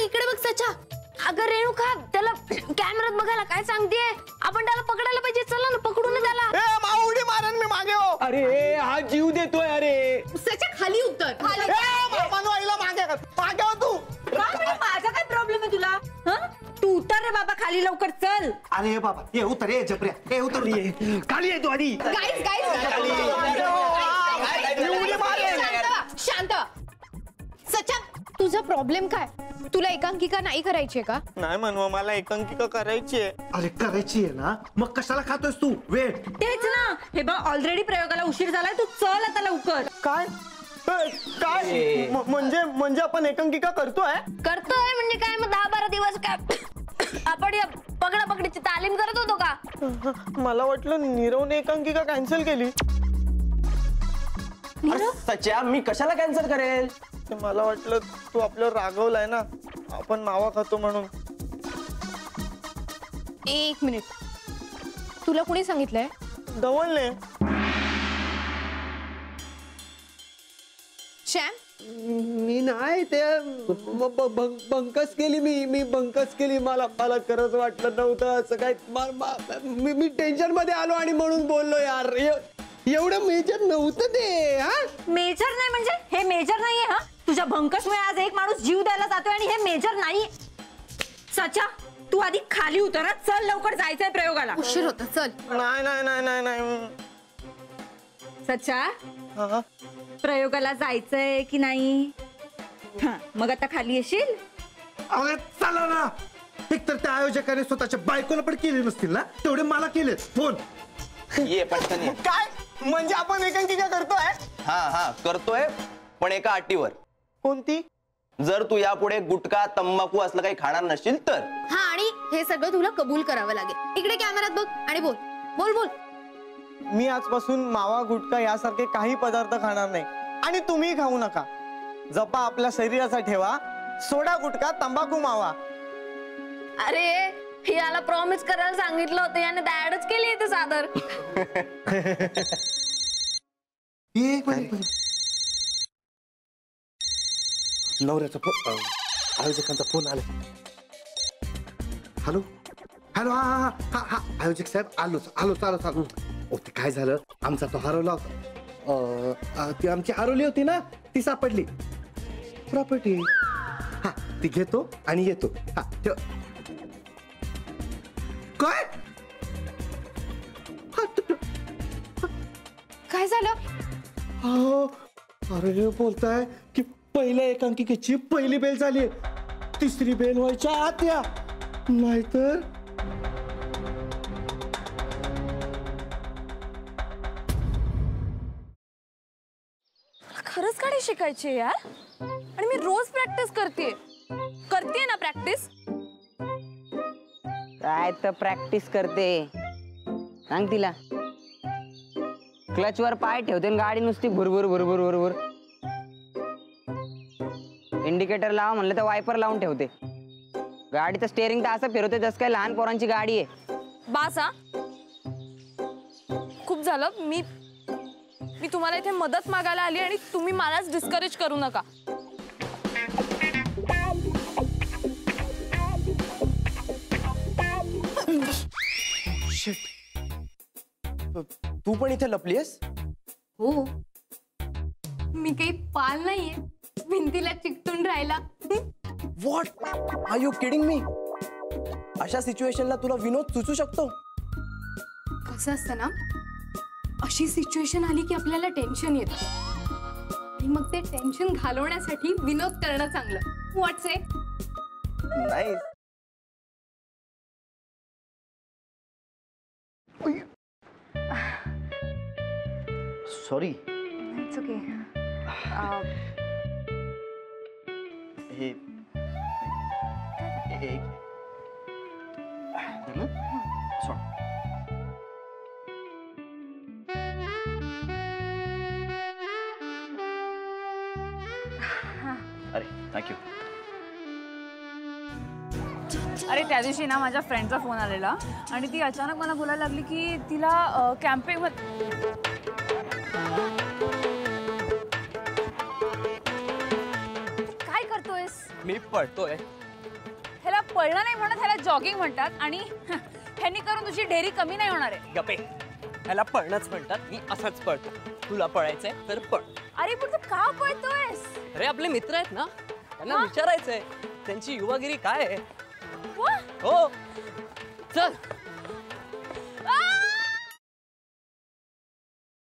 इकडे बघ सचा. अगं रेणुका, त्याला कॅमेरात बघायला काय सांगतेय? आपण त्याला पकडायला पाहिजे. चला ना, पकडू ना त्याला. ए माऊडी मारन मी मागे हो. अरे हा जीव देतोय. अरे सचा खाली उतर. मामानो आईला मागे मागे हो तू. माझा काय प्रॉब्लेम आहे तुला? तू उतर रे बाबा खाली, लवकर चल. अरे बाबा ये उतर, ये जबऱ्या, ये उतर. खाली येतो आधी. शांत. सचा, तुझा प्रॉब्लेम काय? तुला एकांकिका नाही करायची का? नाही म्हणवा, मला एकांकिका करायची आहे. अरे करायची आहे ना, मग कशाला खातोयस तू? वेळ तेच ना. हे बघ ऑलरेडी प्रयोगाला उशीर झालाय, तू चल आता लवकर. काय काय म्हणजे आपण एकांकिका करतोय म्हणजे काय? मग 10-12 दिवस काय आपण या पकडापकडीची तालीम करत होतो का? मला वाटलं नीरवने एकांकिका कॅन्सल केली. सच्या, मी कशाला कॅन्सल करेल? मला वाटलं तू आपल्यावर रागवलाय ना, आपण मावा खातो म्हणून. एक मिनिट, तुला कोणी सांगितलंय? धवलने. श्याम, मी नाही, ते बंकस केली. मी बंकस केली. मला खरंच वाटलं नव्हतं असं काय. मी टेन्शन मध्ये आलो आणि म्हणून बोललो. यार एवढं मेजर नव्हतं ते. हा मेजर नाही म्हणजे हे मेजर नाहीये. हा तुझ्या भंकसमुळे आज एक माणूस जीव द्यायला जातोय आणि हे मेजर नाही. सचा, तू आधी खाली उतर. चल लवकर, जायचंय प्रयोगाला. उशीर होता. चल. नाही नाही नाही नाही नाही. सचा, प्रयोगाला जायचंय की नाही? मग आता खाली येशील? अरे चला ना. एकतर त्या आयोजकाने स्वतःच्या बायकोला पण केले नसतील ना, तेवढे मला केले फोन. ये पटकन ये. काय म्हणजे आपण एकांकिका करतोय? हा करतोय, पण एका अटीवर. कोणती? जर तू यापुढे गुटखा तंबाखू असलं काही खाणार नसशील तर. हा, आणि हे सगळं तुला कबूल करावं लागेल. इकडे कॅमेरात बघ आणि बोल बोल बोल. मी आजपासून मावा गुटखा यासारखे काही पदार्थ खाणार नाही, आणि तुम्ही खाऊ नका. जपा आपल्या शरीराचा ठेवा. सोडा गुटखा, तंबाखू, मावा. अरे याला प्रॉमिस करायला सांगितलं होतं, याने ऍडच केली इथे सादर. एक मिनिट. नवऱ्याचा फोन, आयोजकांचा फोन आला. Hello hello. हा हा हा आयोजक साहेब, आलो. ओ ते काय झालं, आमचा तो हरवला होता. ती आमची हरवली होती ना, ती सापडली. प्रॉपर्टी. हा ती घेतो आणि येतो. हा ठेव. काय? काय झालं? अरे बोलताय की पहिल्या एकांकिकेची पहिली बेल झाली, तिसरी बेल व्हायच्या आत या. नाहीतर खरंच गाडी शिकायची यार, आणि मी रोज प्रॅक्टिस करते ना प्रॅक्टिस. काय तर प्रॅक्टिस करते, सांग तिला. क्लच वर पाय ठेवते आणि गाडी नुसती भुरभुर भुरभुर भुरभुर. इंडिकेटर लावा म्हणलं तर वायपर लावून ठेवते. गाडीचं स्टेअरिंग तर असं फिरवते जसं काय लहान पोरांची गाडी आहे. बास हा, खूप झालं. मी तुम्हाला इथे मदत मागायला आली आणि तुम्ही मलाच डिस्करेज करू नका. तू पण इथे लपलीस? हो, मी काही पाल नाहीये भिंतीला चिकटून राहिला. What are you kidding me? अशा सिच्युएशनला तुला विनोद सुचू शकतो? कसं असतं ना, अशी सिच्युएशन आली की आपल्याला टेन्शन येतं, आणि मग ते टेन्शन घालवण्यासाठी विनोद करणं चांगलं. व्हॉट्स इट? नाही. सॉरी. It's okay. हे अरे थँक्यू. अरे त्या दिवशी ना माझ्या फ्रेंडचा फोन आलेला आणि ती अचानक मला बोलायला लागली की तिला कॅम्पिंग. काय करतोयस? मी पळतोय. पळणं नाही म्हणत, ह्याला जॉगिंग म्हणतात आणि ह्यांनी करून तुझी डेअरी कमी नाही होणार आहे. गपे, ह्याला पळणंच म्हणतात. मी असंच पळतो. तुला पळायचंय तर पळ. अरे पण तू का पळतोयस? अरे आपले मित्र आहेत ना, त्यांना विचारायचंय त्यांची युवागिरी काय आहे. वा, हो चल.